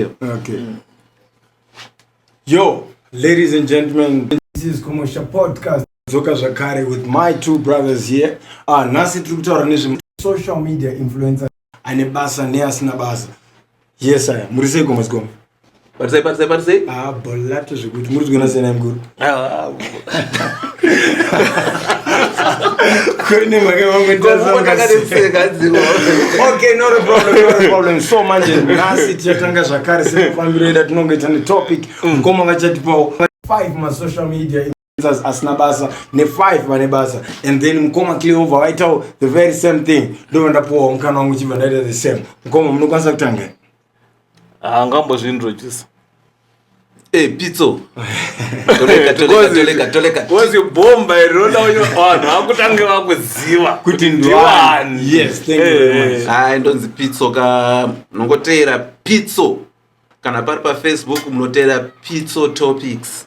Okay. Yo, ladies and gentlemen, this is Commercial Podcast. Zoka Zakari with my two brothers here. Nasi Truktoranism, social media influencer. Anebasa Neas Nabasa. Yes, I am. Murise Gomes Gom. Parse. Bolato is good. Muris gonna say I'm good. Okay, not a problem. So much Nasi Chatanga Zakari, family that no get on the topic. Come on, chat for 5 my social media as Nabasa, ne 5 Vanebasa, and then Mkoma clear over right out the very same thing. Don't end up on Canon which even the same. Mkoma Munuka Tanga. Ngambo introduce. Pizzo. Toleka. Was you bomb by Roda on hakutange kuziva kuti ndiwani. Yes, thank you very much. Ndonzi Pizzo ka nongotera Pizzo. Kana pari pa Facebook munotera Pizzo Topics.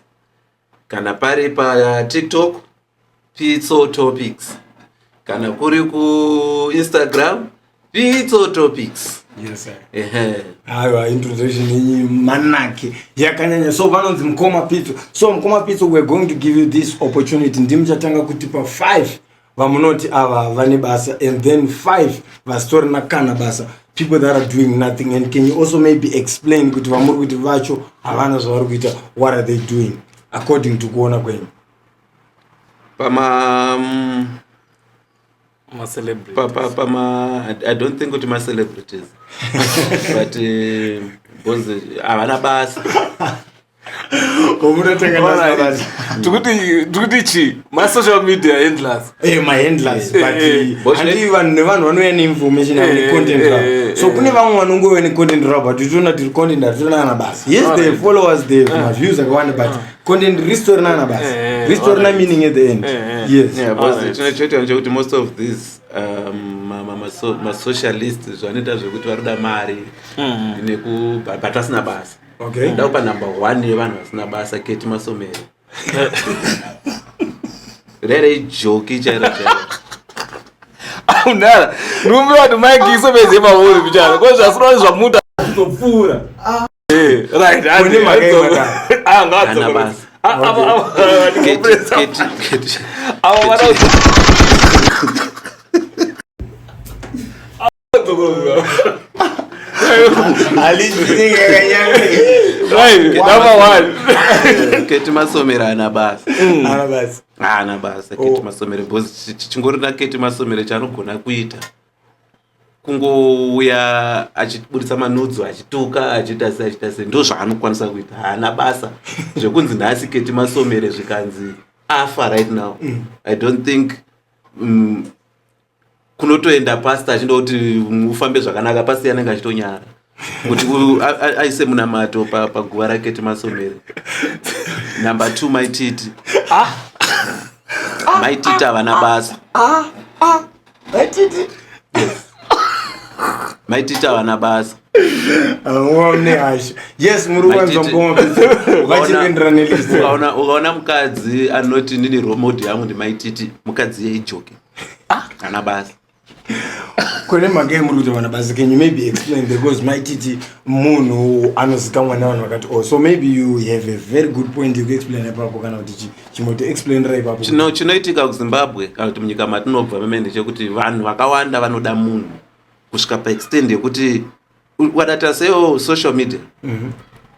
Kana pari pa TikTok Pizzo Topics. Kana kuri ku Instagram Pizzo Topics. Yes, sir. Introduction manake yakanyanya. So vanonzi Mkoma Pizzo. So Mkoma Pizzo, we're going to give you this opportunity. Ndimchatanga kutipa 5 vamunoti ava vanebasa, and then 5 vastori nakana basa, people that are doing nothing. And can you also maybe explain kuti vamuri kuti vacho havana zvavari kuita, what are they doing according to kuona kwenyu? My celebrities. I don't think it's my celebrities. But avana basa. Tukuti my social media endless. My endless. But and even never know any information about content. So kune vanhu vanongo any content but you don't know content that na basa. Yes, the followers, the views are one, but content restore na basa. Restore na meaning at the end. Yes. Yeah, but most of these my socialists zvanita zvekuti varuda mari neku batasina basa. Okay. Ndaupa number 1 yevanhu vasina basa Kate Masomere. Rere joke chaira. Aunala. Rumwe watu Mike isomeze mahoro bichana. Kwa zvasura zvamuta kutopfura. Right. Kune magaimaka. Ngazana basa. Kate. Right, number 1. Kate Masomere ana basa. Kate Masomere boss chingori na Kate Masomere chanogona kuita kungouya achibudisa manudzo achituka achita se ndo zvaanokwanisa kuita. Hana basa zvekunzi nhasi Kate Masomere zvikanzi afa right now. I don't think kunotoenda pasta achindoti ufambe zvakanaka pasi yanenge achitonyara kuti aise munamato paguva raKate Masomere. Number 2 maititi. Maititi havana basa. Maititi. Maititi havana basa. Yes, muruwanza Mkoma Pizzo. Vachindra nelist. Ukaona mukadzi anoti ndini role model yangu ndi maititi, mukadzi yeijoke. Hana basa. Kune magame muri kuti vana basa, can you maybe explain, because maititi munhu anozikamwa navanhu vakati so maybe you have a very good point you can explain ipapo kana kuti chimoto explain rai ipapo. Chinoitika kuZimbabwe kana kuti munyika matinobva memende chekuti vanhu vakawanda vanoda munhu kusvika paextend yekuti wadata seo social media.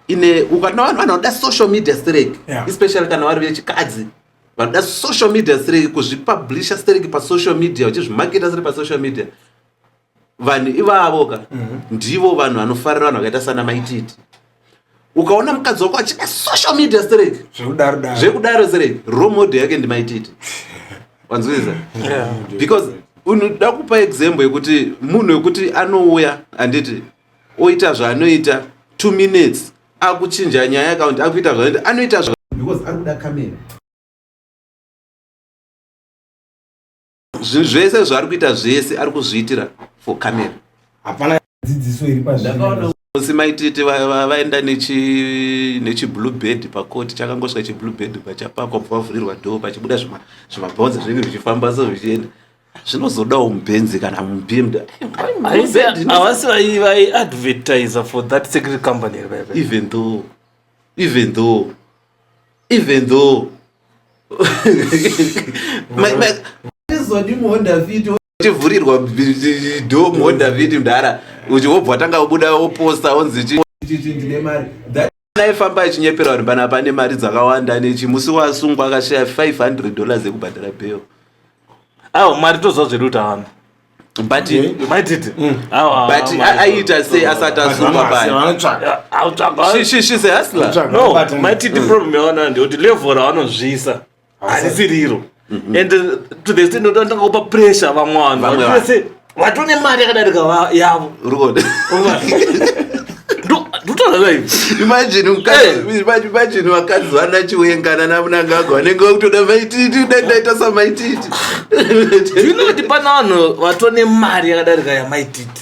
Ine ukana vanhu vanoda social media strike, especially kana vari vechikadzi vanoda social media strike, kuzvipublisha strike pa social media, uchizvimarketa strike pa social media. Vanhu ivavoka ndivo vanhu vanofarira vanhu vakaita sana maititi. Ukaona mukadzi wako achida social media strike zvekudaro strike, role model yake ndi maititi. Wanzwiza? Because unoda kupa example yekuti munhu wekuti anouya anditi oita zvaanoita 2 minutes akuchinja nyaya account akuita zvaanoita anoita because arikuda kamera. Zvese zvari kuita zvese ari kuzviitira for camera. Hapana dzidziso iri pazvino. Simaititi vaenda nechi bluebird pakoti, chakangosvika chi bluebird pachapakwa pavhurirwa door pachibuda zvimabhonzi zvinenge zvichifamba so zvichienda. zvinozodawo mubenzi kana mubhimda havasi vaiadvertiser for that secret company. even though izodi muhonda fiti chivhurirwa do muhonda fiti mudhara uchibva tanga kubuda oposta onzi ndine mari aifamba achinyepera kuti pana pane mari dzakawanda nechimusi wasungwa akashaya $500 ekubhadhara bail. Mari tozva zvedu kuti havana but aita sei asati asungwa paya. She's a hustler. No, maititi problem yawana ndekuti level ravanozvisa harisi riro and to the extent notanga kupa pressure vamwe vanhu vatone mari yakadarika yavo. Imagine vakadzi vana chiuyengana namunangagwa vanenge vakutoda maititi udaita samaititi. Zvinoti pana vanhu vatone mari yakadarika yamaititi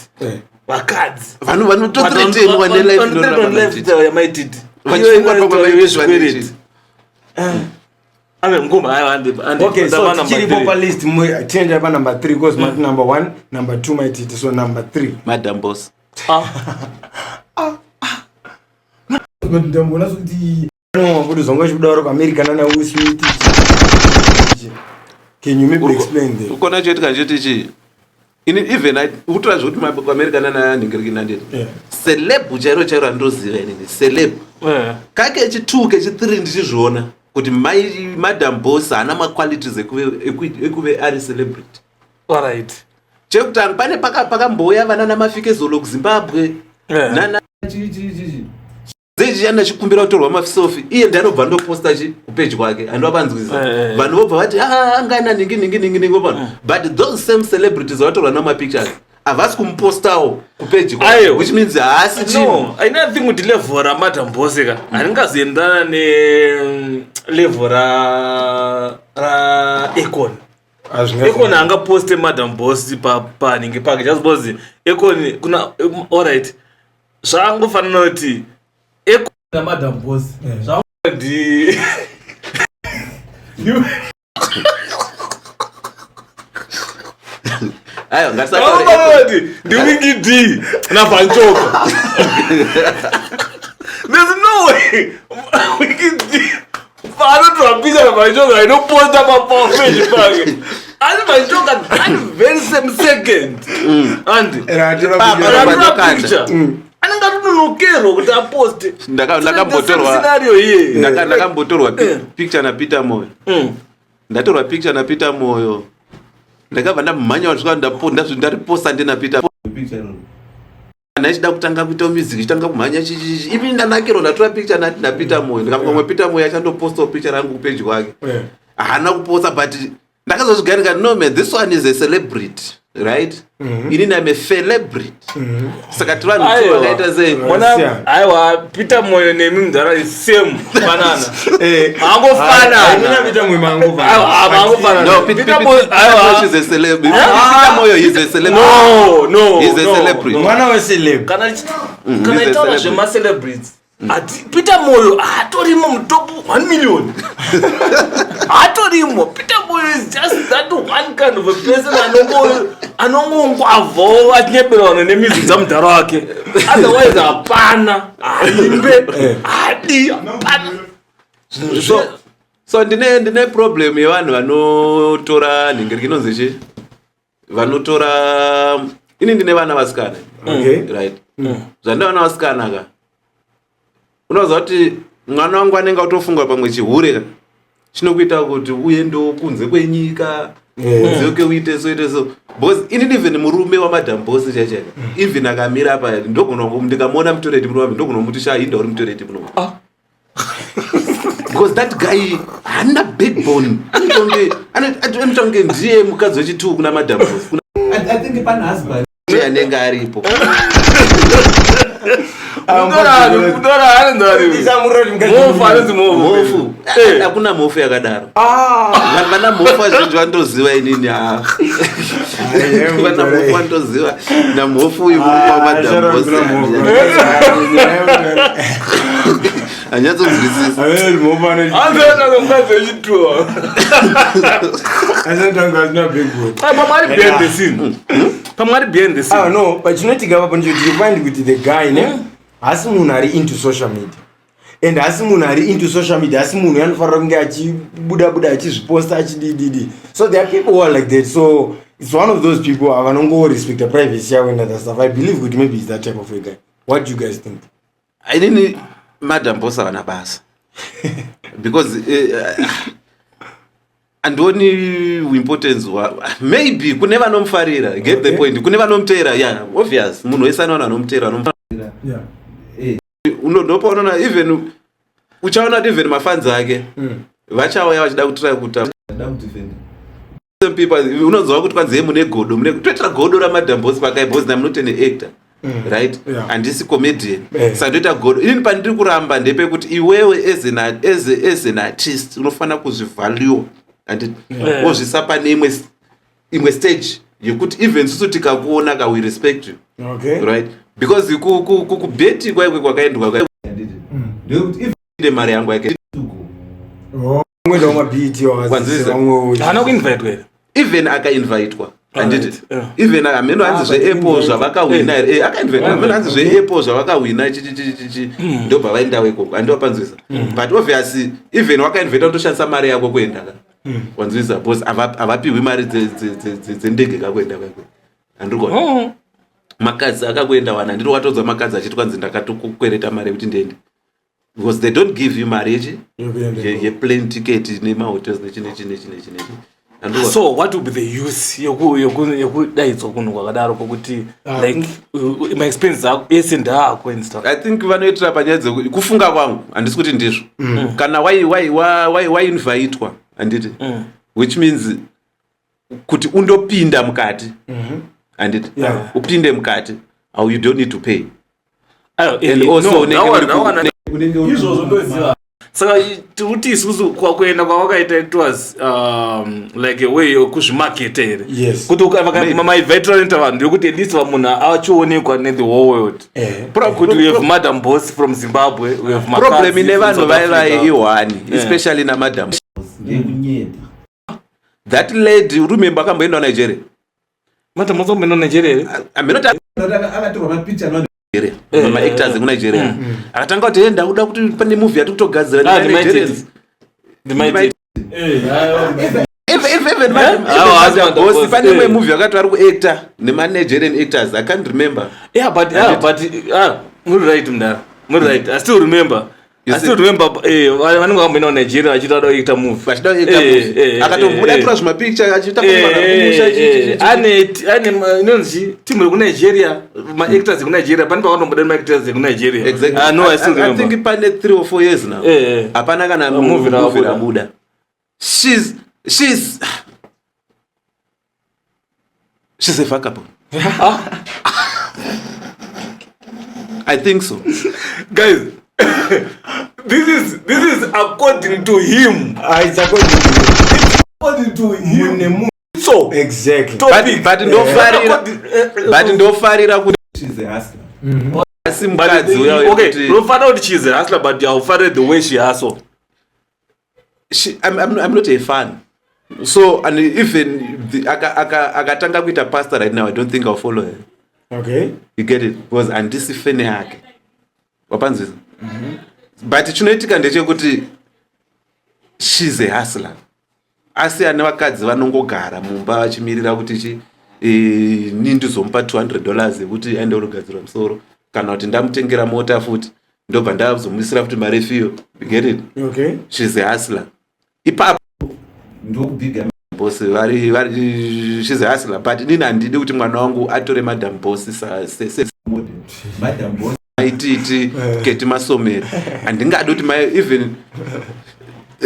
vakadzi vanhu vanotothreatenwa nelife yamaititi okay, so tichiripo palist tienda pa number 3 because mati number 1 number 2 maititi, so number 3 Madam Boss. ndambona kuti kuti zongo chibudaro kwa America nana Will Smith. Can you maybe explain that? Ukona chetika chetichi even utora zvoti kwa America nana ningiriki nandiri celeb chairo andoziva inini celeb kake chi2 ke chi3 ndichizviona kuti Madam Boss ana ma qualities ekuve ari celebrity. All right. Chekutanga pane pakamboya vana namafike zolo kuZimbabwe nana zejiyana chikumbira kutorwa mafisofi iye ndanobva ndoposta kupage kwake andopanzwisa vanhu vobva vati angana ningi pano but those same celebrities vatorwa namapictures havasi kumupostawo kupage kwake, which means haasi chino. I think kuti level raMadam Boss ka haringazoendana level ra Akon. Akon angaposte Madam Boss paningi pake just because Akon kuna all right zvangofanana kuti Akon na Madam Boss zvangodi ayo ngasakati ndiwingi D na Vanchoka. There's no way Wiki D vanotwapisa na Vanchoka ainoposta page pake asi Vanchoka and very same second and ananga tunonokerwa kuti aposte. ndakambotorwa picture na Peter Moyo ndatorwa picture na Peter Moyo ndakabva ndamhanya wasvika ndariposta ndina Peter picture ndachida kutanga kuita music chitanga kumhanya ivi ndanakiro ndatora picture na Peter Moyo ndikabva Peter Moyo achandoposta picture rangu kupage kwake haana kuposta but ndakazozvigarika no man, this one is a celebrity, right? Inini I'm a celebrity. Saka tivanhu vakaita sei aiwa Peter Moyo nemi mudhara is same banana angofana Nina Peter Moyo angofana. No, Peter Moyo is a celebrity. Peter Moyo is a celebrity. No, he's a celebrity. Mwana we celeb. Kana itaura zvema celebrities ati Peter Moyo hatorimo mutopu 1 million. Hatorimo. Peter Moyo is just that one kind of a person anongongwavho achinyepera nemizi dzamudhara wake. Otherwise hapana haimbe hadi hapana. So ndine problem yevanhu vanotora ningiriki inonzi chi vanotora ini ndine vana vasikana. Okay. Right. Zvandavana vasikana ka unoziva kuti mwana wangu anenge atofunga pamwe chihure chinokuita kuti uendo kunze kwenyika uziuke uite so because inini even murume waMadam Boss chachaka even akamira apa ndikamona mutoreti muno wami ndokunomuti shahinda uri mutoreti muno because that guy hana backbone anotonge ndiye mukadzi wechitu kuna Madam Boss. I think pan husband anenge aripo mofu hakuna mofu yakadaro vana mofu azhinji vandoziva inini vana mofu vandoziva namofu uyu wa Madam Boss Anyatsonzwisisa. Avele mopana. Azana ngomkazi echitwa. Azana ngazina big boy. Pamari behind the scene. Pamari behind the scene. Ah no, but chinotika papo nje you find with the guy ne. Asi munhu ari into social media. And asi munhu ari into social media, asi munhu anofanira kunge achibuda achizviposta achidididi. So there are people who are like that. So it's one of those people avanongo respect the privacy yavo and other stuff. I believe that maybe it's that type of a guy. What do you guys think? I didn't Madam Boss havana basa. Because andoni importance maybe kuneva nomfarira, get the point. Kuneva nomtera, yeah, obvious. Munhu wese anoona nomtera nomfarira. Yeah. Unoona even uchaona even mafans ake vachauya vachida kutira kuta some people unonzwa kuti kwanzi mune godo mune kutoita godo raMadam Boss pakai Boss na munote neactor right handisi comedian sandoita godo ini pandiri kuramba ndepekuti iwewe as an artist unofana kuzvivalue and ozvisapa neimwe stage yekuti even susu tikakuona ka we respect you. Okay. Right? Because kubeti kwakaendwa ndekuti if mari yangu yake mwenda wamabiti hana kuinvite even akainvitwa anditi even ameno hanzi zveapple zvavakawina akainvitwa ameno hanzi zveapple zvavakawina chichi ndobva vaenda ikoko andopanzwisa but obviously even wakainvita kutoshandisa mari yako kuenda wanzwisa because avapiwi mari dzendege kakuenda kwako andikona makadzi akakuenda wana ndiri watodza makadzi achiti kwanzi ndakatokukwereta mari yekuti ndiende because they don't give you marriage ye plane ticket nemahotels nechine. So what would be the use yekudaidzwa kunhu kwakadaro kokuti like my expenses ese ndako and stuff? I think vanoitira panyaya kufunga kwangu handisi kuti ndizvo kana wainvaitwa handiti which means kuti undopinda mukati handiti upinde mukati you don't need to pay and also izvozvo ndoziva saka tikuti isusu kwakuenda kwawakaita it was like a way yokuzvimaketa here kuti maivaitoranta vanhu ndekuti at least vamunhu achionekwa nethe whole world kuti we have Madam Boss from Zimbabwe, we have problem ine vanhu vaivai iwani especially naMadam that lady remember akamboenda Nigeria Madam Boss akamboenda Nigeria akatorwa mapicha ma-actors ekuNigeria akatanga kuti enda kuda kuti pane movie yati kutogadzira Nigerians even Madam Boss pane imwe movie yakati vari kuactor nema-Nigerian actors I can't remember but muri right mndara muri right I still remember vanenge vakamboenda Nigeria vachida kuita movie akatomboda tura zvimapicture achita inonzi timu rekunigeria maactors ekuNigeria pane pavatomboda maactors ekuNigeria I still remember. I think pane 3 or 4 years now hapana kana movie rabuda she's a fuckable. I think so guys. This is according to him. It's according to him. So exactly. But ndofarira kuti she's a hustler. Okay, ndofarira kuti she's a hustler, but you farira the way she hustle. I'm not a fan. So and even akatanga kuita pastor right now, I don't think I'll follow her. Okay. You get it? Because andisifene yake. Wapanzisa. But chinoitika ndechekuti she's a hustler. Asi ane vakadzi vanongogara mumba vachimirira kuti ndizompa $200 yekuti aende kunogadzira musoro kana kuti ndamutengera mota futi ndobva ndazomuisira futi mari fiyo. You get it? Okay. She's a hustler. Ipapo ndokubiga Boss vari she's a hustler, but nini handidi kuti mwana wangu atore Madam Boss Madam Boss aititi keti masomero handingadi kuti even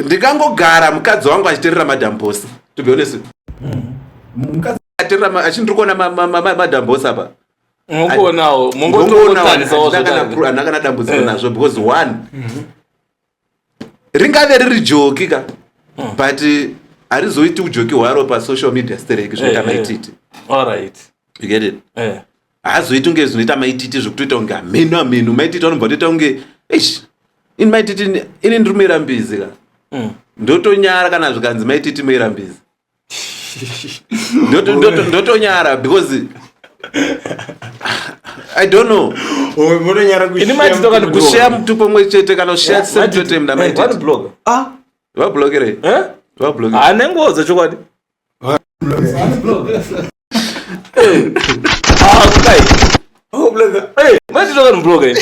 ndikangogara mukadzi wangu achiterera Madam Boss to be honest mukadzi aterera achindiri kuona Madam Boss apa ngokuonawo mongotokanisa ndakana dambudziko nazvo because one ringave riri joki ka but harizoiti ujoki hwaro pasocial media stereki zvinoita maititi. Alright. You get it? Hazoiti unge zvinoita maititi zvokutoita unge ameno maititi anobva toita unge ini maititi ini ndiri muirambizi ka ndotonyara kana zvikanzi maititi muirambizi ndotonyara because I don't know. Ini maititoka kushare mutupo mwe chete kana kushare sentence mna maititi. What blog? Va blogere. Va blogere. Anengoza chokwadi. Blog. Okay. Oh brother. Hey, maititoka blog.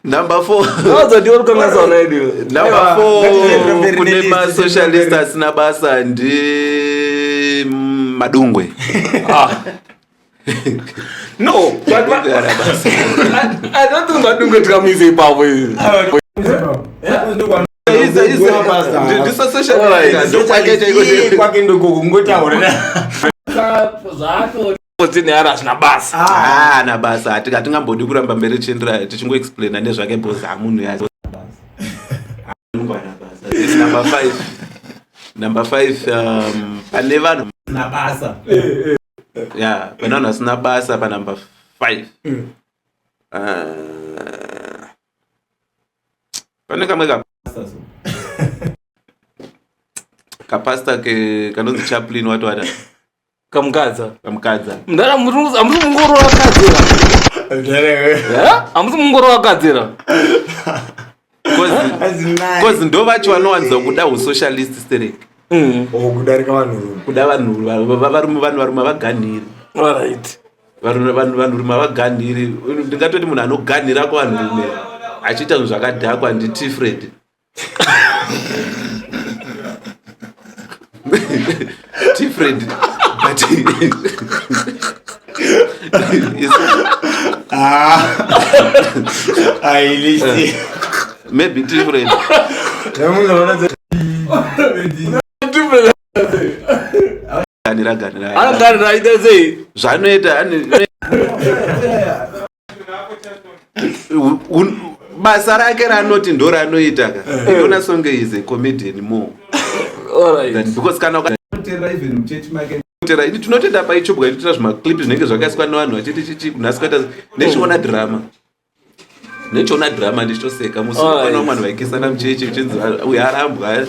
Number 4. Nazo ndiwo kangaza ona idio. Number 4 kune ma socialists na basa ndi madungwe. No, but I don't think madungwe tukamize ipapo hizi. This social kwake ndoko ngotaura. Zini ara sina basa. Na basa atingambodi kuramba mbere chendera tichingo explain nezvake boza munhu yacho. Number 5 pane vanhu na basa. Yeah, pane vanhu vasina basa pa number 5. Pane kamwe kapasta ke kanonzi chaplain watu kamukadza mndara amuri mungoro wakadzira amuri mungoro wakadzira kozi ndo vacho vanowanza kuda usocialist sterek kudarika vanhu kuda vanhu varume vaganhiri vanhurume vaganhiri ndingatoti munhu anoganhira kuvanhurume achiita zvinhu zvakadhakwa nditi Fred T-Fred but maybe T-Fred ganira ideze zvanoita basa rake ranoti ndo ranoita ka iona songe is a comedian more. Alright. Because kana even church market ini tinotenda pa YouTube gaitira zvima clip zvinenge zvakaiswa nevanhu vachiti kunasikaita nechiona drama ndichitoseka musana mwana vaikisana mucheche uchinzi uyu arambwa.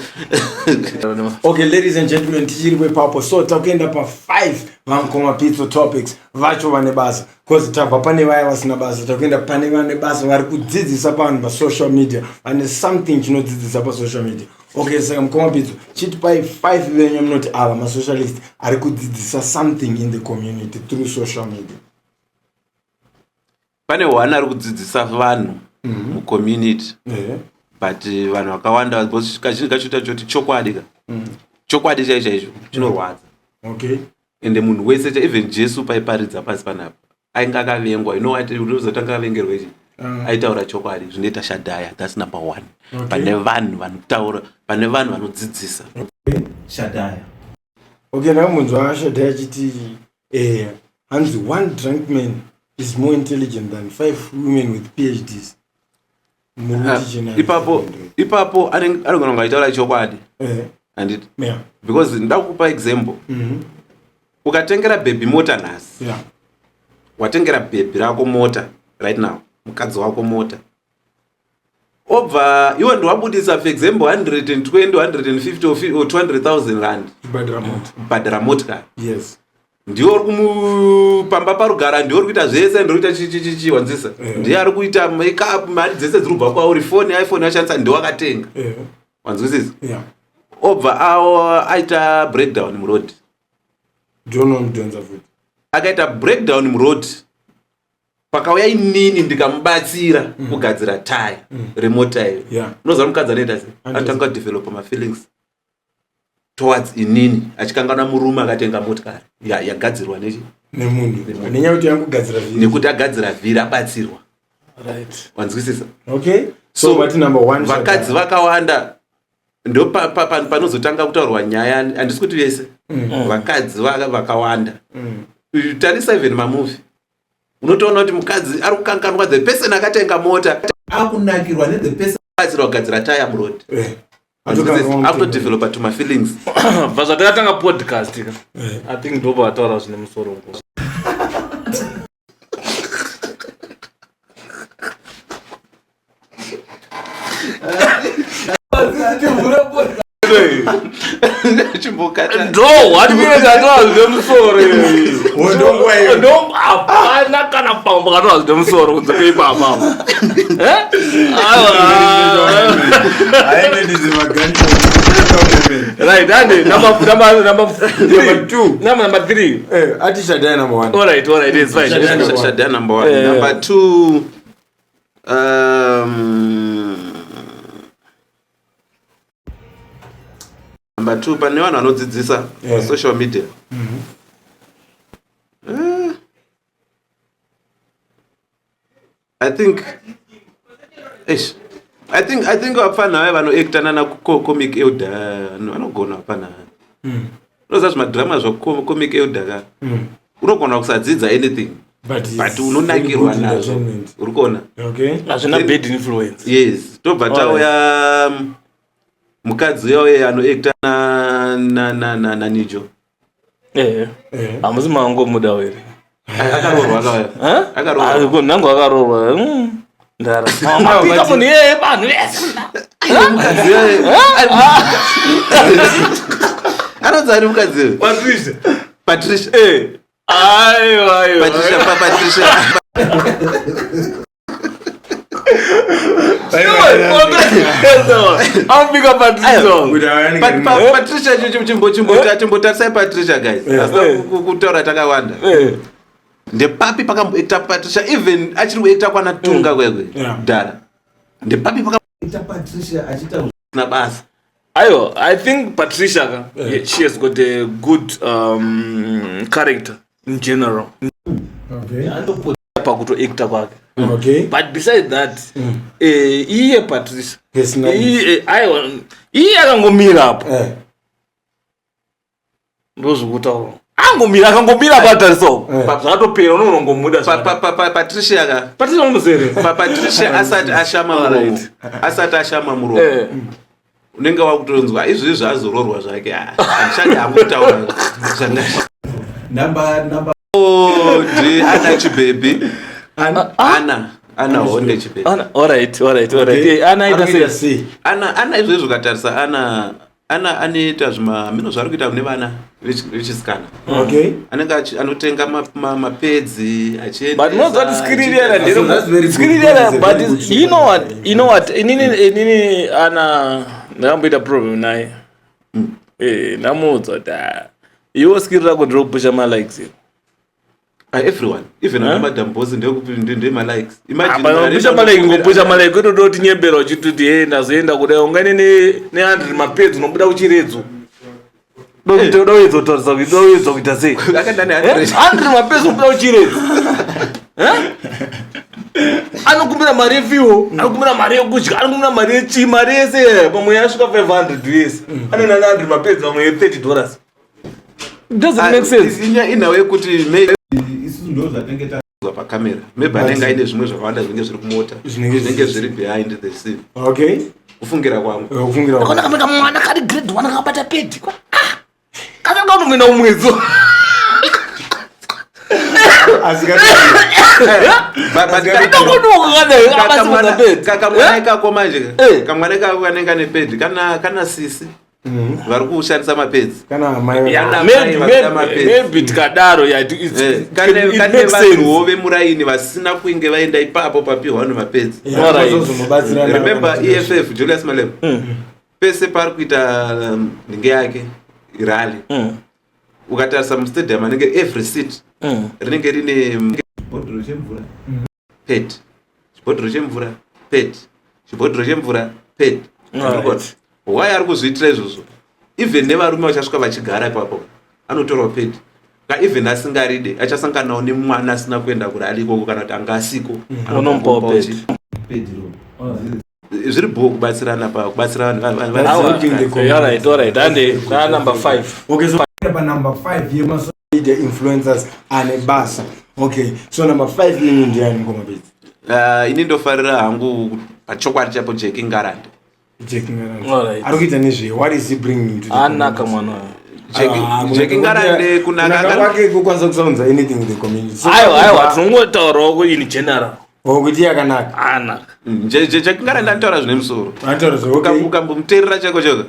Okay, ladies and gentlemen, tichiri kwepapo so takuenda pa 5 vankoma pizza topics vacho vane basa because tabva pane vaya vasina basa takuenda pane vane basa vari kudzidzisa pavanhu pasocial media vane something chinodzidzisa pasocial media. Okay, saka mukoma pizza chiti pai 5 venyu munoti ava masocialist ari kudzidzisa something in the community through social media. Pane one ari kudzidzisa vanhu mucommunity but vanhu vakawanda kazhinji kacho choti chokwadi ka chokwadi chaicho chinorwadza. Okay, ende munhu wese even Jesu paiparidza pasi panapa ainge akavengwa unozotanga avengerwa ichi aitaura chokwadi zvinoita Shadaya. That's number 1. Pane vanhu vanokutaura pane vanhu vanodzidzisa Shadaya. Okay, namunzwa Shadaya chiti hanzi one drunk man is more intelligent than 5 women with PhDs. Ipapo anogona kungaitaura chokwadi and because ndakupa example ukatengera baby mota nhasi watengera baby rako mota right now mukadzi wako mota obva iwe ndo wabudisa for example 120 150 or 200,000 rand badra motikari. Yes, ndiwo uri kumupamba parugara ndiwo uri kuita zvese ndiri kuita wanzisa ndiye ari kuita makeup mari dzese dziri kubva kwauri iPhone ashandisa ndiwo akatenga wanzwisisa. Obva aita breakdown muroad akaita breakdown muroad pakauya inini ndikamubatsira kugadzira tire remota iyo unoziva mukadzi anoita sei atanga kudevelopa mafeelings towards inini achikanganwa murume akatenga motikari yagadzirwa nemunhu nenyaya kuti yangogadzira vhiri nekuti agadzira vhiri abatsirwa. Wanzwisisa. Okay, so what number 1 vakadzi vakawanda ndo panozotanga kutaurwa nyaya handisi kuti vese vakadzi vakawanda tarisa even mamovie unotoona kuti mukadzi ari kukanganwa the person akatenga mota akunakirwa ne the person abatsirwa kugadzira tire muroad akutodevelopa to my feelings. Vazatakatanga podcast I think ndo vataura zvine musoro ngo chimbokata ndo watimire tatozve musoro ndo hapana kana pambo katozve musoro kunze kweipapa right ande number 3 ati Shadaya number 1. all right it's fine Shadaya number 1 number 2 number 2 pane vanhu vanodzidzisa social media I think vapfana vaya vanoactana nacomic elder vanogona vapana unoziva zvimadrama zvacomic elder ka unogona kusadzidza anything but unonakirwa nazvo uri kuona hazvina bad influence yes tobva tauya mukadzi uya anoacta nanijo hamusi mangomuda here akarorwa akarorwa nangu akarorwa ndaraapika munhu yeye vanhu vese mukadzi anonzi ari mukadzi Patricia Patricia chimbotarisai Patricia guys kutaura takawanda ndepapi pakamboita Patricia even achiri kuita kwanatunga kwekwe dara ndepapi pakamboita Patricia achita na basa ayo I think Patricia she has got a good character in general pakutoacta kwake but besides that iye Patricia iye akangomira apo ndozvokutaura akangomira patariso zvatopera unonongomuda Patricia unozere Patricia asati ashama muromo unenge wakutonzwa izvizvi azororwa zvake andishandi hakutaura number ana chibhebi ana honde chibhebi alright ana ita sei ana izvizvi ukatarisa ana anoita zvimamino zvari kuita kune vana vechisikana anenge anotenga mapedzi but nozvati skiriria but you know what inini ana ndakamboita problem naye ndamuudza kuti iwo skiri rako ndiropusha malikes everyone even amadambozi ndemalikes ngopusha malike kutoda kuti nyembera uchituti ndazoenda kudai ungane ne100 mapedzi unobuda kuchiredzo dowezotarisa kuti dowedza kuita sei 100 mapedzi unobuda kuchiredzo anokumbira mari yefiwo anokumbira mari yekudya anokumbira mari yechi mari yese pamwe yasvika 500 yese anena 100 mapedzi pamwe $30 doesn't make sense inawe kuti isusu ndo zvatengeta pakamera maybe anenge aine zvimwe zvakawanda zvinenge zviri kumota zvinenge zviri behind the scene kufungira kwangu kameka mwana kari grade 1 akabata pedi katanga unomwena umwedzo kamwana kako manje kamwana kako kanenge ane pedi kana sisi vari kushandisa mapedzi maybe tikadaro kane vanhuwo vemuraini vasina kuinge vaenda ipapo papihwa vanhu mapedzi remember EFF Julius Malema pese pari kuita nhinge yake irali ukatarisa mustadium anenge every seat rinenge rine chibhodhoro chemvura ped chibhodhoro chemvura ped chibhodhoro chemvura ped why ari kuzviitira izvozvo even nevarume vachasvika vachigara ipapo anotorwa pedi ka even asingaride achasanganawo nemwana asina kuenda kurali ikoko kana kuti anga asiko anomupawo pedi zviri bhuku kubatsirana kubatsira alright ande number 5 okay so number 5 yemasocial media influencers ane basa okay so number 5 ini ndiani ngoma bedzi ini ndofarira hangu pachokwadi chapo Jeki Ngarande ari kuita nezve what is he bringing to anaka mwana Jeki Ngarande kunaka kwake kukwanisa kusaunza anything in the community aiwa tinongotaurawo in general Okuti yakanaka. Anaka. Chekingara ndataura zvine musoro. Antaura okay. Ukambomuteerera chako chako.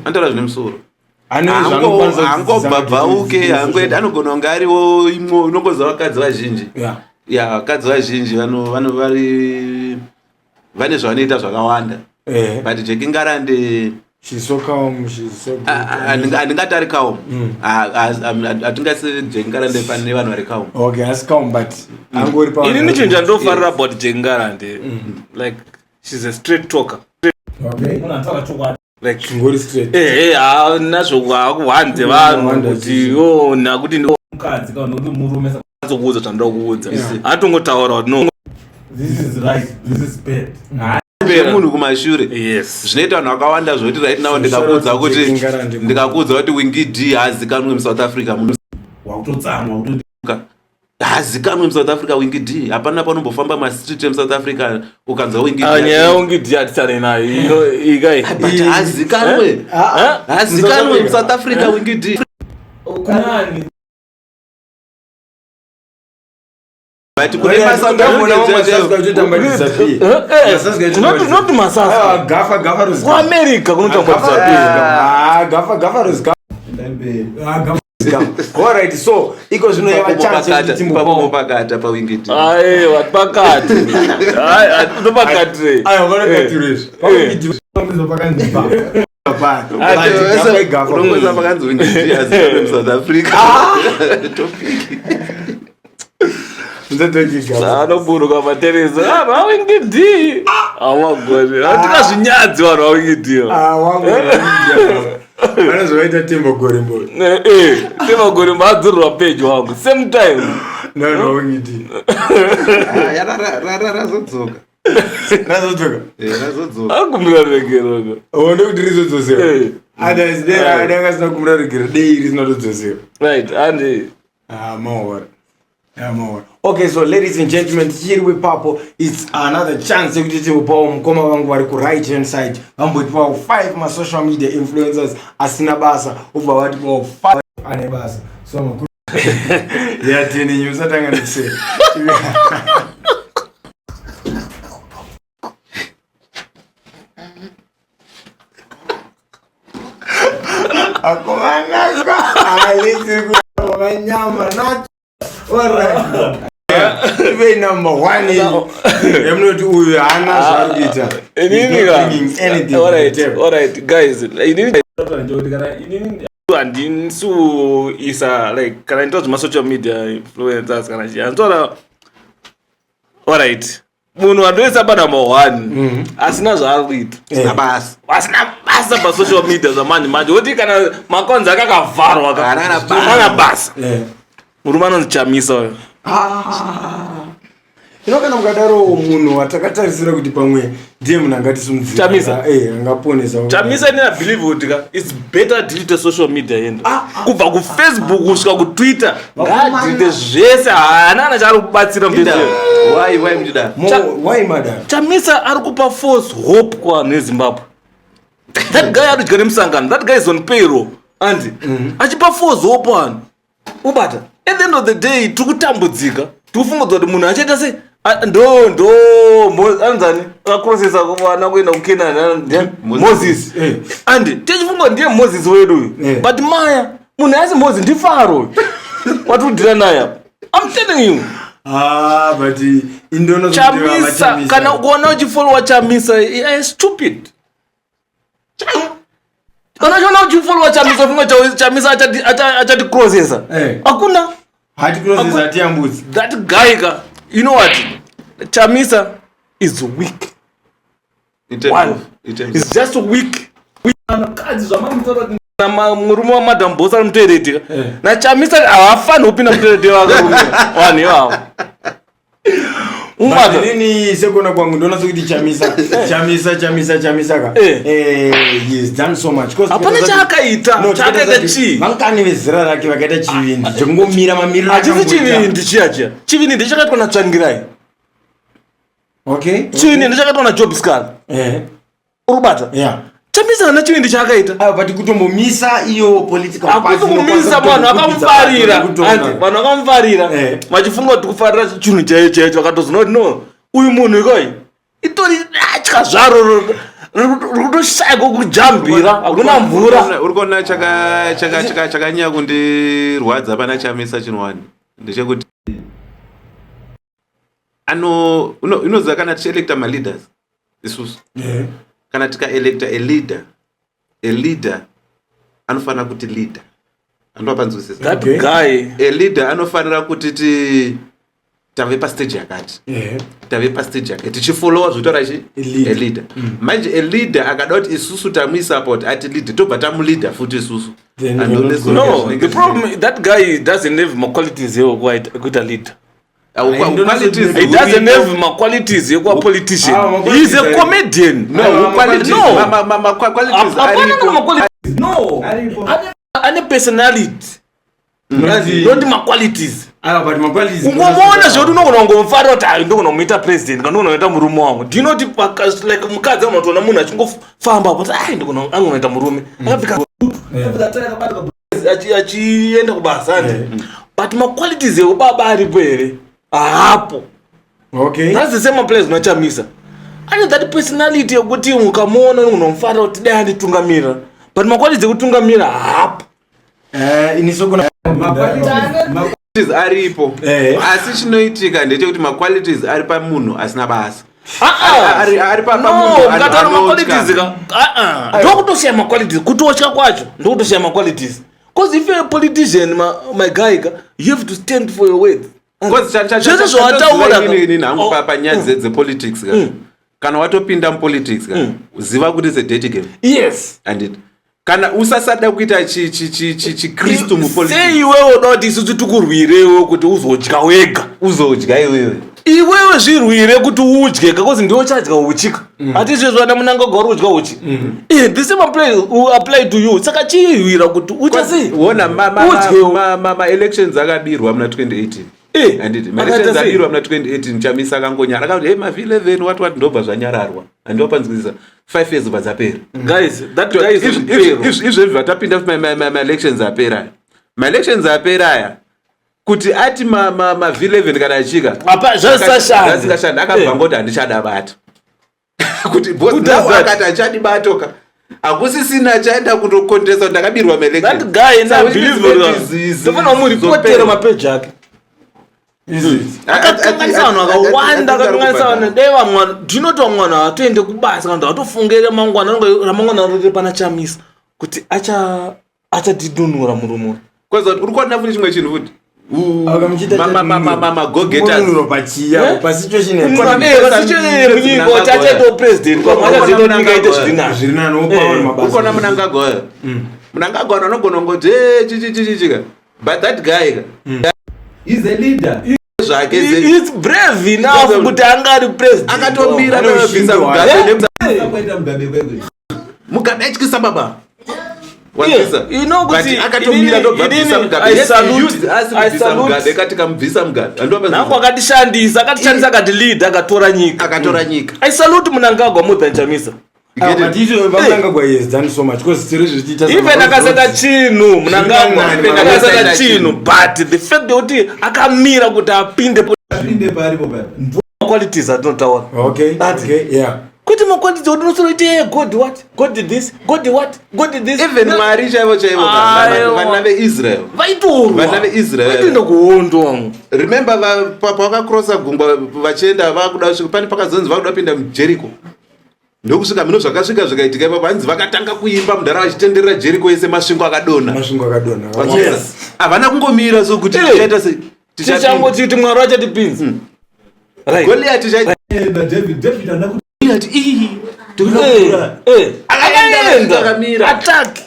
Antaura zvine musoro. Angobvabvauke anogona kunge ariwo imwe unongoza vakadzi vazhinji. Ya vakadzi vazhinji vane zvavanoita zvakawanda. But Jekingarande she's so calm, she's so good. Handingati ari calm. Hatingasi Jekingarande pane vanhu vari calm. Okay, as calm but angori pa. Ini nichinhu chandofarira about Jekingarande. Like she's a straight talker. Okay. Unataura chokwadi. Like ngori straight. Nazvo kwakuwanze vanhu kuti nakuti ndokadzi kana kuti murume sakazokuudza zvandoda kuudza. Hatongotaura kuti no. This is right, this is bad. Munhu kumashure. Yes. Zvinoita vanhu vakawanda zvoti right now ndikakuudza kuti Wingy D haazikanwe muSouth Africa. Wakutotsamwa haazikanwe muSouth Africa Wingy D. Hapana panombofamba mastreet emuSouth Africa ukanzwa Wingy D. Nyaya Wingy D hatisane nayo ikai. But haazikanwe. Haazikanwe muSouth Africa Wingy D. Kunani? But kune masanga not masasa. Gafa Rose. Ku America kunotambudza Alright, so iko zvino yava chance kuti timbo pakata pa Wingy D. Wati pakati. Ndo pakati. Vanokatirizva. Wingy D pakandipa. Unongoza pakanzi Wingy D haazikanwe muSouth Africa. Anoburuka matereza Wingy D. Awagori. Hatikazvinyadzi vanhu vaWingy D. Vanozoita Tembo Gorimbo. Tembo Gorimbo adzurwa page wangu same time. No Wingy D. Razodzoka. Akumira regeroko. Wonde kuti rizodzosewa. Others there adakasina kumira regero dei risinatodzosewa. Right, and more. Okay, so ladies and gentlemen, here we Papo. It's another chance to get to mukoma vangu vari ku right hand side. Vambotipawo 5 ma social media influencers asina basa ubva vatipawo 5 ane basa. So makuru. Yatini news atanga ndise. Akomanaka alisi kwa nyama na alright. Even number 1 is I'm not uyu hana zvaruita. Alright guys. Handinsu isa like kana ndinotozva social media influencers kana chianzora. Alright. Munhu andoisa pa number 1 asina zvaarikuita. Asina basa pa social media zamani manje woti kana makonzi akakavharwa kana basa. Murume anonzi Chamisa uyo. Kana mukadaro munhu watakatarisira kuti pamwe ndiye munhu angatisimudzira. Chamisa. Angaponesa. Chamisa ndina believe kuti it's better delete social media yendo. Kubva ku Facebook kusvika ku Twitter. Ngadelete zvese haana chari kubatsira mberi. Why mjida? Why madam? Chamisa ari kupa false hope kwa neZimbabwe. That guy ari kugara musangano. That guy is on payroll. And achipa false hope one. Ubata. At the end of the day tikutambudzika. Tufunga kuti munhu achaita se anzani akaprocessa kuvana kuenda kuKenani Moses. And tichifunga ndiye Moses wedu. But Maya munhu asi Moses ndi Faro. What would you naye? I'm telling you. But indono Chamisa kana kuona uchifollow Chamisa is stupid. Kana uchiona uchifollow Chamisa funga Chamisa achati processa. Hakuna. Hati processa atiambudzi. That guy you know what? Chamisa is weak. It's just weak. Anakadzi zvamamutora murume wa Madam Boss ari muteereti. Na Chamisa hafani kupinda muteereti wakarume. Wani wao. Nini sekona kwangu ndona sokuti Chamisa ka. He has done so much. Hapana chakaita. Chakaita chi. Vankani vezira rake vakaita chivindi. Chongomira mamiriro achisi chivindi chiacha. Chivindi ndichakaitwa na Tsvangirai. Okay. Chivindi ndichakaitwa na Job Scar. Urubata? Yeah. Chamisa na chivindi chakaita. But kutombomisa iyo political party. Akutomisa vanhu akamfarira. Vanhu akamfarira. Vachifunga kuti kufarira chinhu chaicho vakatozona kuti no. uyu munhu ikoi itori atya zvaro rikutoshaya kokujambira hakuna mvura. Uri kuona chakanyanya kundirwadza pana Chamisa chinwani ndechekuti unoziva kana tichielecta maleaders isusu kana tikaelecta a leader anofanira kuti leader andopanzwisisa that guy a leader anofanira kuti tave pastage yakati tave pastage yakati tichifollowa zvotora chi a leader manje a leader akada kuti isusu tamuisupport ati leader tobva tamuleader futi isusu. No, the problem that guy doesn't have my qualities yekuita leader. He doesn't have my qualities yekuva politician. He's a comedian. No, qualities no, ane personality not my qualities. Ungomona zvoti unogona kungomufara kuti hayi ndogona kumuita president kana ndogona kuita murume wangu. Do you know like mukadzi unotoona munhu achingofamba kuti ai ndogona angoita murume akapfeka achienda kubasa but my qualities ekubaba aripo here hapo. Okay, that's the same place noChamisa ane that personality yekuti ukamuona unogona kumufara kuti dai anditungamira but my qualities ekutungamira hapo. Inisogona qualities aripo asi chinoitika ndechekuti maqualities ari pamunhu asina basa ari pamunhu mukataura maqualities ndokutoshiya maqualities kutosha kwacho ndokutoshiya maqualities because if you're a politician my guy you have to stand for your words. Zvese zvawataura hangu panyaya dzepolitics kana watopinda mupolitics ziva kuti it's a dirty game. Yes, and kana usasada kuita chikristu mupolitics sei iwewe unoda kuti isusu tikurwirewo kuti uzodya wega uzodya iwewe zvirwire kuti udye kakozi ndiwo chadya uchika hati izvezvo ana munangagara udya uchi the same apply to you saka chihwira kuti uchasei wona ma-elections akabirwa muna 2018 anditi ma-elections akabirwa muna 2018 Chamisa akangonyara akati hey mav11 what ndobva zvanyararwa handiopanzwisisa 5 years bva dzapera guys that guy is izvezvi vatapinda ma-elections apera aya kuti ati ma-v11 kana achika zvasashanda akabva ngoti handichada bata kuti bosi akati handichadi batoka hakusisina chaenda kundokontesa ndakabirwa that guy ndofana muripotera mapeji ake akakanganisa vanhu vakawanda akakanganisa vanhu dai vamwe ndinoti vamwe vanhu havatoende kubasa kana vatofungire ramangwana riri pana Chamisa kuti achadidunura murumuri kwaza uri kuona futi chimwe chinhu futi ukona munangagwa anogona kungoti chichichichika but that guy is a leader. He's brave enough kuti angari president akatomira Mugabe atyisa baba akatomira Mugabe katika mvisa Mugabe nangu akatishandisa akati lead akatora nyika I salute Mnangagwa more than Chamisa. Even akaseta chinu Mnangagwa akaseta chinu but the fact that akamira kuti apinde pari qualities atinotaura kuti makwati dzonosoite God what God did this God did what God did this even Mari chaivo vana veIsrael vaitoenda kuhondo remember pavakakrosa gungwa vachienda vakuda pane pakazonzi vakuda kupinda muJericho ndokusvika mino zvakasvika zvikaitika ipapo hanzi vakatanga kuimba mudhara vachitenderera Jericho yese masvingo akadonha havana kungomira so kuti tichangoti kuti Mwari wachatipinza Goliath David anakuti akaenda attack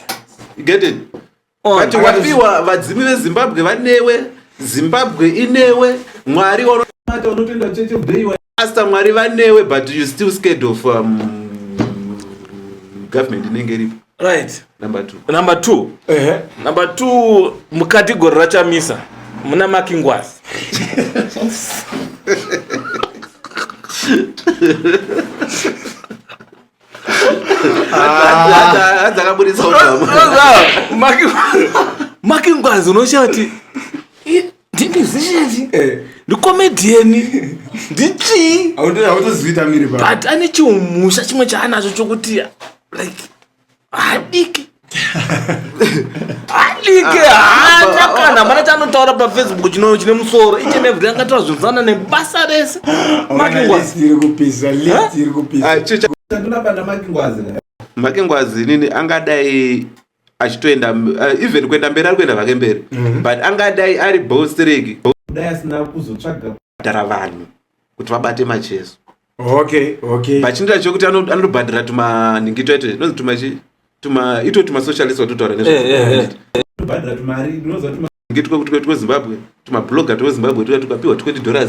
get it but wapiwa vadzimi veZimbabwe vanewe Zimbabwe inewe Mwari unotenda Church of the Pastor Mwari vanewe but you still scared of government inenge iripo right. Number 2 mukategori raChamisa muna Makingwazi Makingwazi unoshati ndi musician ndi comedian ndichi autozivita miri pa but ane chiumusha chimwe chaanacho chokuti like adike haana kana mana chaanotaura pafacebook chine musoro each and every angataura zvinzana nebasa rese makengwazi nini angadai achitoenda even kuenda mberi ari kuenda vake mberi but angadai ari bostrek dai asina kuzotsvaga kudhara vanhu kuti vabate macheso bachindira chokuti anobhadhira tumanhingi toite nozi ito tumasocialist watotaura bhadhira tumari unoziva twezimbabwe tumabloga twezimbabwe tuya tukapiwa $20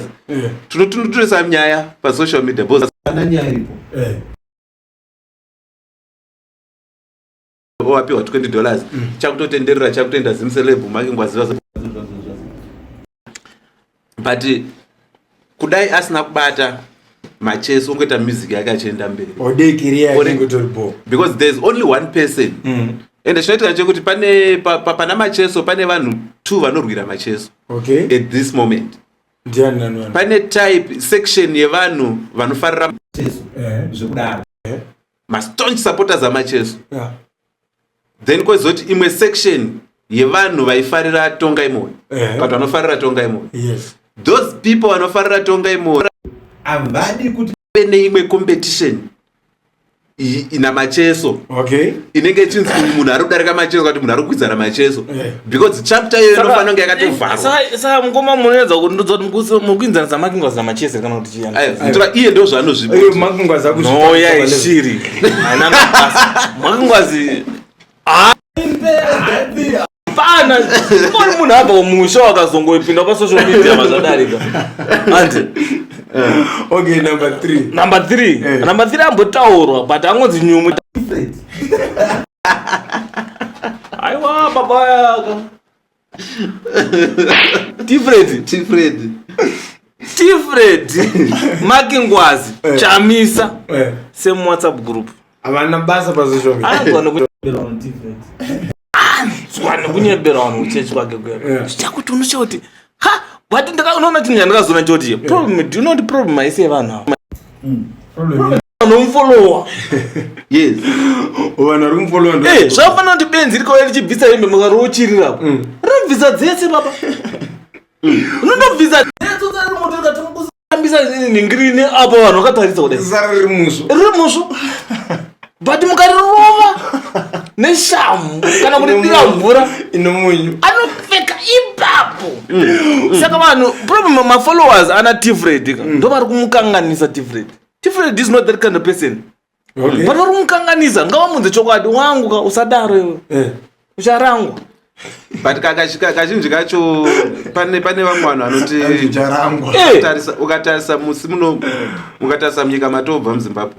tunotoresa nyaya pasocial media ana nyaya iripo wapiwa $20 chakutotenderera chakutoenda zimselebhu makengwaziva but kudai asina kubata macheso ongoita music yake achienda mberi because there's only one person ende chinoitika chekuti pana macheso pane vanhu 2 vanorwira macheso at this moment pane type section yevanhu vanofarira zvekudaro mastaunch supporters amacheso then kwezoti imwe section yevanhu vaifarira tonga imwe but vanofarira tonga imwe those people vanofarira tonga imwe avadi kuti neimwe competition ina macheso inenge ichinzi munhu ari kudarika macheso kuti munhu ari kukwizana macheso because chapter iyoyo inofanira kunge yakatovharwa mukoma munoedza kuti ndodzoti mukuinzanisa makengwazi namacheso kana kuti chiyantora iye ndo zvaanozvinoyaishiri makengwazi pana mori munhu abva kumusha wakazongoipinda pasocial media mazvadarika ande number 3 ambotaurwa but angonzi nyumu aiwa baba yaka Tifred makengwazi chamisa same WhatsApp group avana basa pasocial media swana kunyebera vanhu uchechi kwake kuya chakuti unochoti ha but unoona chinhu chandakazona choti problem do you know the problem aise vanhu vanomfollowa yes vanhu vari kumfollowa zvafanira kuti benzi rikauya richibvisa hembe mukarochirirapo rinobvisa dzese baba unondobvisa ambisa ningirini apa vanhu vakatarisa kudai riri musvo but mukarirova neshamu kana kuti dira mvura inomunyu anopfeka ipapo saka vanhu problem mafollowers ana Tifred ndo vari kumukanganisa Tifred is not that kind of person but vari kumukanganisa ngavamunze chokwadi wangu ka usadaro iwe ucharangwa but kazhinji kacho pane vamwe vanhu vanoti ukatarisa musi muno ukatarisa munyika matobva muZimbabwe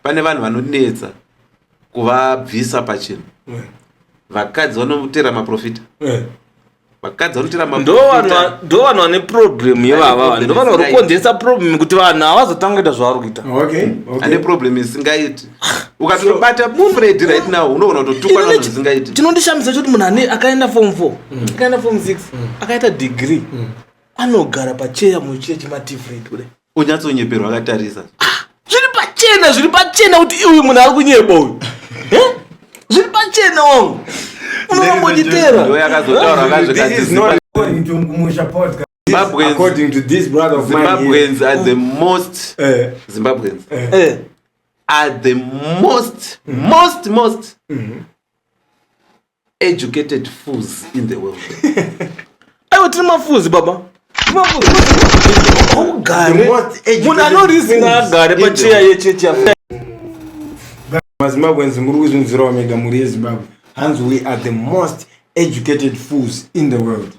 pane vanhu vanonetsa kuvabvisa pachino vakadzi vanotera maprofita vakadzi vanotera ndo vanhu vane problem yevava ndo vanhu vari kukonzesa problem kuti vanhu havazotanga kuita zvavari kuita ane problem isingaiti ukatobata Fred right now unoona kutotukwa navanhu zvisingaiti chinondishamisa choti munhu ane akaenda form 4 akaenda form 6 akaita degree anogara pacheya muchechi maTifred kudai unyatsonyeperwa akatarisa zviri pachena kuti uyu munhu ari kunyeba uyu zviri pachena wangu unombotitera ndo yakazotaura kazvekadzisi according to this brother of mine Zimbabweans are the most Zimbabweans are the most educated fools in the world. Aiwa tiri mafuzi baba munhu anorizinga agare pacheya yechechi maZimbabweans muri kuzvinzirawo mega muri yeZimbabwe hanzi we are the most educated fools in the world.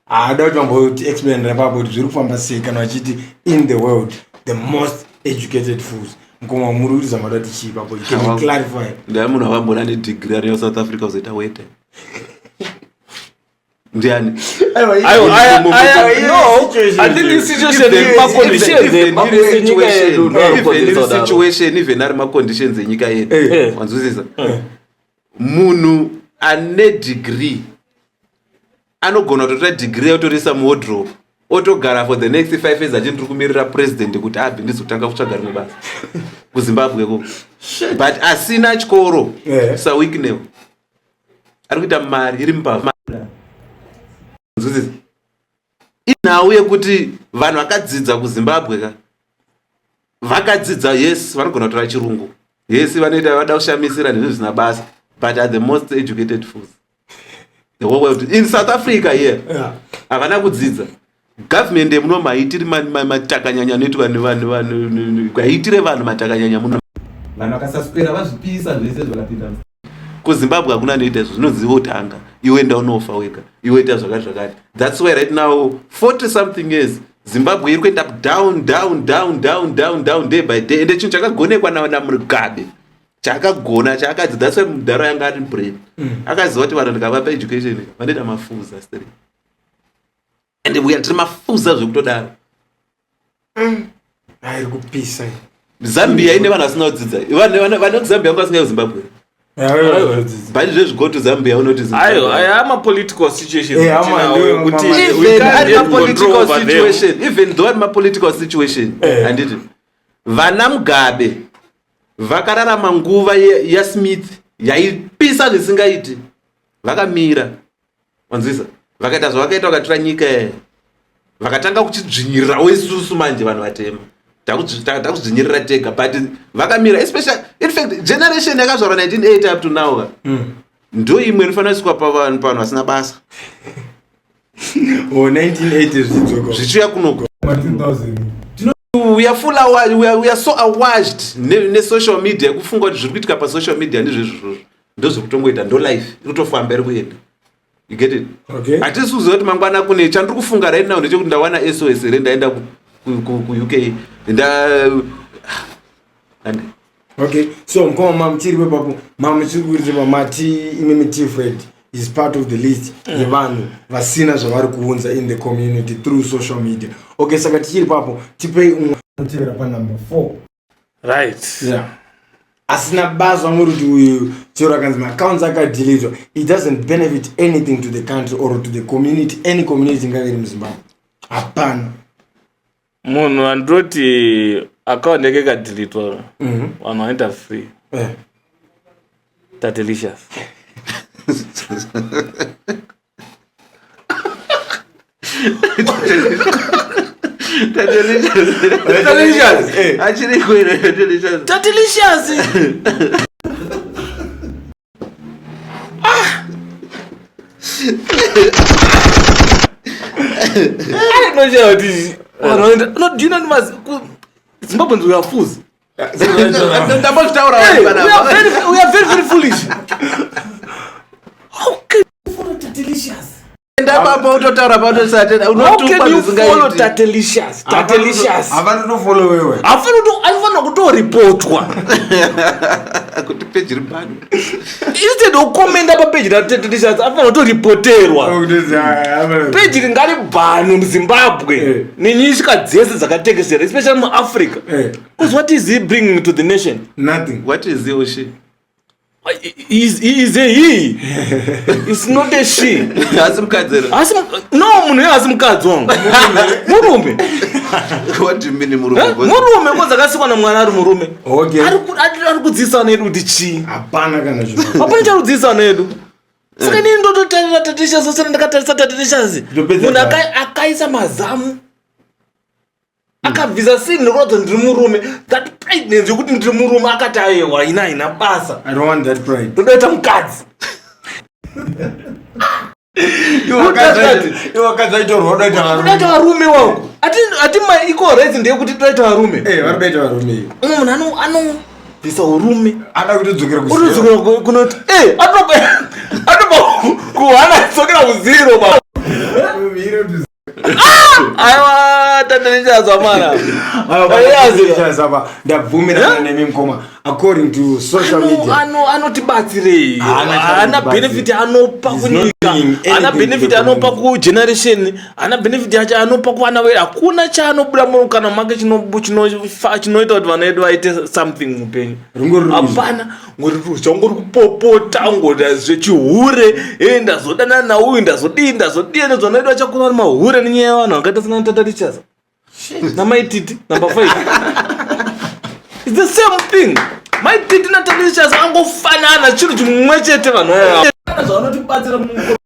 Haada kuti vamboti explain rapapo kuti zviri kufamba sei kana vachiti in the world the most educated fools. Mukoma muri kuti zamada tichipapo you can clarify. Ndia munhu avambona ne degree ari South Africa uzoita wete. Ndiani? No, I think this situation even ari ma conditions enyika yedu. Wanzwisisa? Munhu ane degree anogona kutora degree yotorisa mu wardrobe otogara for the next 5 years achindiri kumirira president kuti abve ndizotanga kutsvaga rimwe basa kuZimbabwe ko but asina chikoro saweeknew ari kuita mari iri mbavha inhau yekuti vanhu vakadzidza kuZimbabwe ka vakadzidza yes vanogona kutora chirungu yes vanoita vada kushamisira nezvinhu zvisina basa but are the most educated fools the whole world in South Africa here havana kudzidza government yemuno maitiri matakanyanya anoitwa nevanhu kwaitire vanhu matakanyanya muno vanhu vakasaswera vazvipisa zvese zvakapinda kuZimbabwe hakuna anoita izvo zvinoziva utanga iwe enda unofa wega iwe ita zvakati that's why right now 40 something years Zimbabwe iri kuenda down day by day ende chinhu chakagonekwa naMugabe chakagona chakadzi that's why mudharo yanga ari brain akaziva kuti vanhu ndikavapa education vanoita mafuza straight and we are mafuza zvekutodaro iri kupisa Zambia ine vanhu vasina kudzidza vanhu kuZambia vasinga kuZimbabwe but just go to Zambia unoti I am a political situation even though my political situation anditi vana Mugabe vakararama nguva yaSmith yaipisa zvisingaiti vakamira wanzisa vakaita zvavakaita vakatora nyika vakatanga kuchidzvinyirira wesusu manje vanhu vatema takudzinyirira tega but vakamira especially in fact generation yakazvarwa 1980 up to now ndo imwe inofanira kusikwa pavanhu vasina basa 1980 zvidzoko zvichiuya kunoko we are so awashed ne-social media kufunga kuti zviri kuitika pasocial media ndizvezvizvozvo ndozvokutongoita ndo life irikutofamba iri kuenda you get it hatisi kuziva kuti mangwana kune chandiri kufunga right now ndechekuti ndawana SOS here ndaenda ku-UK okay so mkoma mamuchiri wepapo mamuchiri kuti mati imimi T-Fred is part of the list yevanhu vasina zvavari kuunza in the community through social media okay saka tichiri papo tipei umutevera panumber 4 right asina basa vamuri kuti uyu chero akanzi maaccounts akadeletwa it doesn't benefit anything to the country or to the community any community ingave iri muZimbabwe hapana munhu andoti account yake ikadeletwa vanhu vaita free Tadelicious do you know Zimbabweans we are fools. We are very foolish. How can you follow Tadelicious? How can you follow Tadelicious? Avana to follow wewe. Avana kutoripotwa. Kuti page ribani. Instead of comment apa page ra Tadelicious avana kutoripoterwa. Page ringari bhanu muZimbabwe. Nenyika dzese dzakatekesera especially mu Africa. Because what is he bringing to the nation? Nothing. What is he or she? He is a he. It's not a she. No, munhu asimukadzi wangu. Murume. What do you mean murume? Murume ngoza akasikwa namwana ari murume. Okay. Ari kudzidzisa nedu kuti chi. Hapana kana zvino. Hapana charudzidzisa nedu. Saka ni ndototarira Tadelicious sosana ndakatarisa Tadelicious. Munhu akaisa mazamu. Akabvisa sini nokuti ndiri murume that pride nenze kuti ndiri murume akati ayewa ina basa. I don't want that pride. Ndoita mukadzi. Iwo kadzaita rodaita varume. Ndoita varume wangu. Ati my equal rights ndiye kuti ndoita varume. Varudaita varume. Munhu anobvisa urume. Ada kutodzokera kuZero. Kutodzokera kunoti atopa kuhana dzokera kuZero baba. Aiwa Tadelicious amana. Aiwa Tadelicious apa ndabvumirana nemi mkoma. according to social media. Anotibatsirei, ana benefit anopa kunyika, ana benefit anopa ku generation, ana benefit yacho anopa kuvana vedu. Hakuna chaanobuda mukana make chinoita kuti vana vedu vaite something mupenyu. Hapana, ngori chongori kupopota ngoda zvechihure, ndazodana nauyu ndazodii nezvana vedu vachakura mahure nenyaya yavanhu vakaita sana Tata Richards. Namaititi number 5. It's the same thing. Maititi na Tata Richards angofanana chiro chimwe chete vanhu ava. Zvanotibatsira mumedo.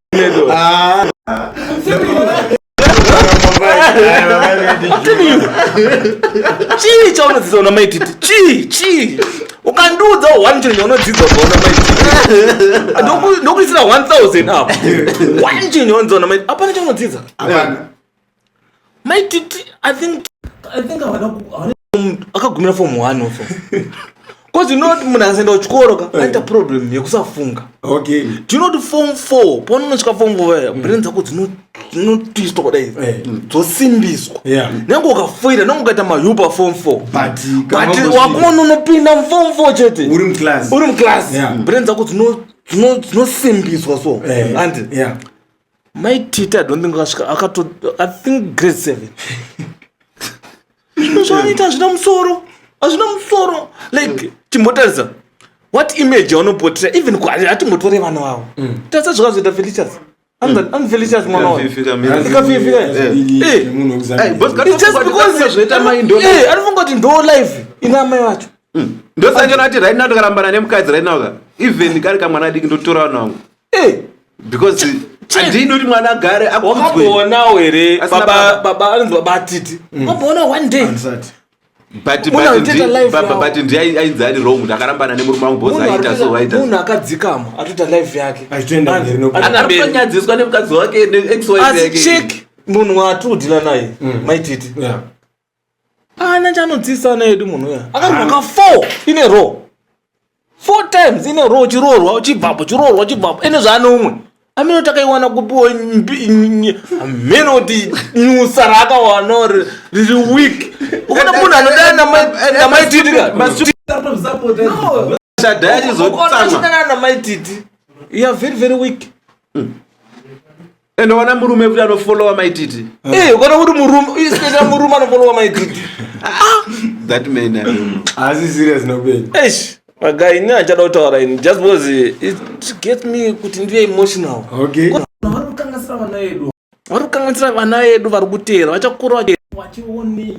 Chii chaunodzidza una Maititi? Chii? Ukandiudza 1 chinhu chaunodzidza una Maititi. Ndokuisira 1000 apa. 1 chinhu chaunodzidza una Maititi. Hapana chaunodzidza. Maititi, I think akagumira form 1 also. Because you know munhu akaenda kuchikoro aita problem yekusafunga. Okay. Do you know the form 4? Paunonosvika form 4 brain dzako dzinotwistwa kudai. Dzosimbiswa. Nyange ukafoira nyange ukaita mayupa form 4. But wakuona unopinda muform 4 chete. Uri muclass. Brain dzako dzinosimbiswa so. And Maititi, I don't think I think grade 7. Zvanoita hazvina musoro. Like chimbotarisa what image yaunopotera even hatimbotori vana vavo. Tarisa zvakazoita Felicitas. I'm Felicitas mwana wavo. Ikafika. It's just because anofunga kuti ndo life ina mai vacho. Ndosangena kuti right now tokarambana nemukadzi right now even kari kamwana diki ndotora vanhu vangu. Because handidi kuti mwana agare wakabonawo here baba anonzi baba Titi. Wakabonawo one day. But ndiye ainzi ari wrong kuti akarambana nemurume wangu bhozi aita so waita. Munhu akadzikama atoita life yake. Anonyadziswa nemukadzi wake neex-wife yake. Check munhu waatodhila naye Maititi. Ana chanodzidzisa nayedu munhu uya. Akarwaka 4 in a row. 4 times in a row chirorwa chibhabha. Ene zvanomwe. Ameno takaiwana kupiwa ameno kuti nyusa rakawana riri weak. Ukona munhu anodana na Maititi na Maititi. You are very very weak. Ende wana murume kuti anofollowa Maititi. Ukona kuti murume anofollowa Maititi. That man I don't know. Asi serious no ben. Guy, achada kutaura ini just because it gets me kuti ndive emotional. Okay. Vari kukanganisira vana vedu vari kutera vachakura vachionei.